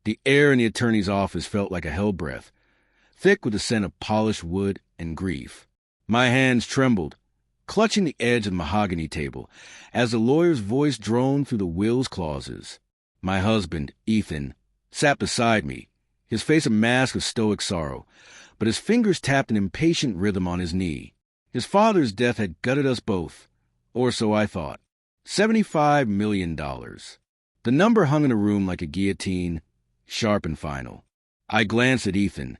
The air in the attorney's office felt like a hell breath, thick with the scent of polished wood and grief. My hands trembled, clutching the edge of the mahogany table, as the lawyer's voice droned through the will's clauses. My husband, Ethan, sat beside me, his face a mask of stoic sorrow, but his fingers tapped an impatient rhythm on his knee. His father's death had gutted us both, or so I thought. $75 million. The number hung in the room like a guillotine, sharp and final. I glanced at Ethan,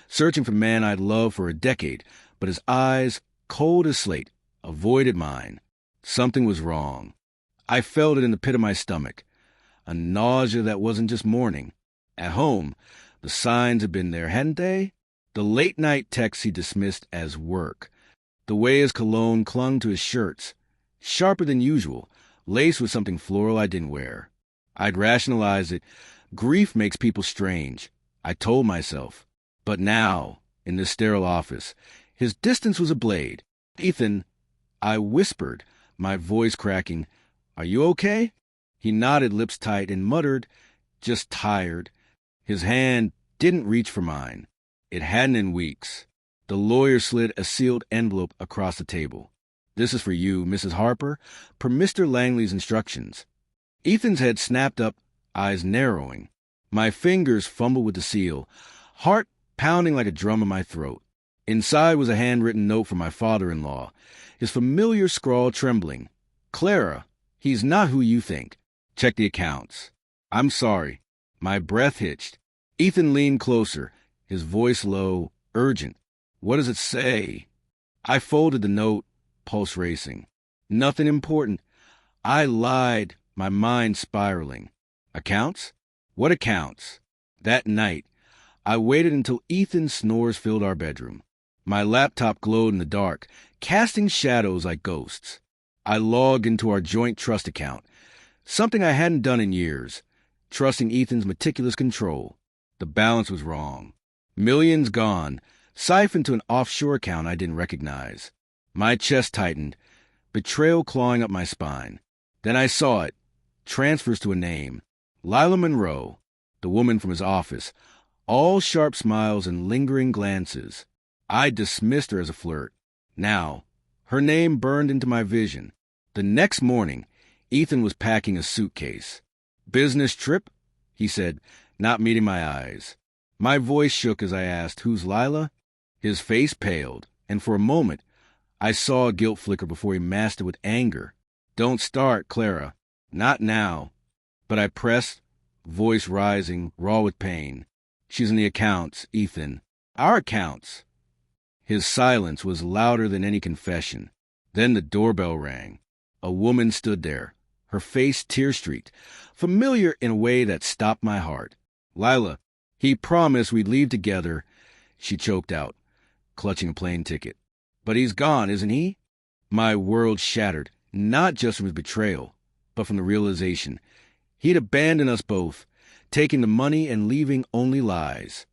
searching for the man I'd loved for a decade, but his eyes, cold as slate, avoided mine. Something was wrong. I felt it in the pit of my stomach, a nausea that wasn't just morning. At home, the signs had been there, hadn't they? The late-night texts he dismissed as work, the way his cologne clung to his shirts, sharper than usual, laced with something floral I didn't wear. I'd rationalized it. Grief makes people strange, I told myself. But now, in this sterile office, his distance was a blade. "Ethan," I whispered, my voice cracking, "are you okay?" He nodded, lips tight, and muttered, "Just tired." His hand didn't reach for mine. It hadn't in weeks. The lawyer slid a sealed envelope across the table. "This is for you, Mrs. Harper, per Mr. Langley's instructions." Ethan's head snapped up, eyes narrowing. My fingers fumbled with the seal, heart pounding like a drum in my throat. Inside was a handwritten note from my father-in-law, his familiar scrawl trembling. "Clara, he's not who you think. Check the accounts." "I'm sorry." My breath hitched. Ethan leaned closer, his voice low, urgent. "What does it say?" I folded the note, pulse racing. "Nothing important." I lied, my mind spiraling. "Accounts? What accounts?" That night, I waited until Ethan's snores filled our bedroom. My laptop glowed in the dark, casting shadows like ghosts. I logged into our joint trust account, something I hadn't done in years, trusting Ethan's meticulous control. The balance was wrong. Millions gone, siphoned to an offshore account I didn't recognize. My chest tightened, betrayal clawing up my spine. Then I saw it. Transfers to a name. Lila Monroe, the woman from his office. All sharp smiles and lingering glances. I dismissed her as a flirt. Now, her name burned into my vision. The next morning, Ethan was packing a suitcase. "Business trip?" he said, not meeting my eyes. My voice shook as I asked, "Who's Lila?" His face paled, and for a moment, I saw a guilt flicker before he masked it with anger. "Don't start, Clara. Not now." But I pressed, voice rising, raw with pain. "She's in the accounts, Ethan. Our accounts." His silence was louder than any confession. Then the doorbell rang. A woman stood there, her face tear-streaked, familiar in a way that stopped my heart. "Lila, he promised we'd leave together," she choked out, clutching a plane ticket. "But he's gone, isn't he?" My world shattered, not just from his betrayal, but from the realization. He'd abandoned us both, taking the money and leaving only lies.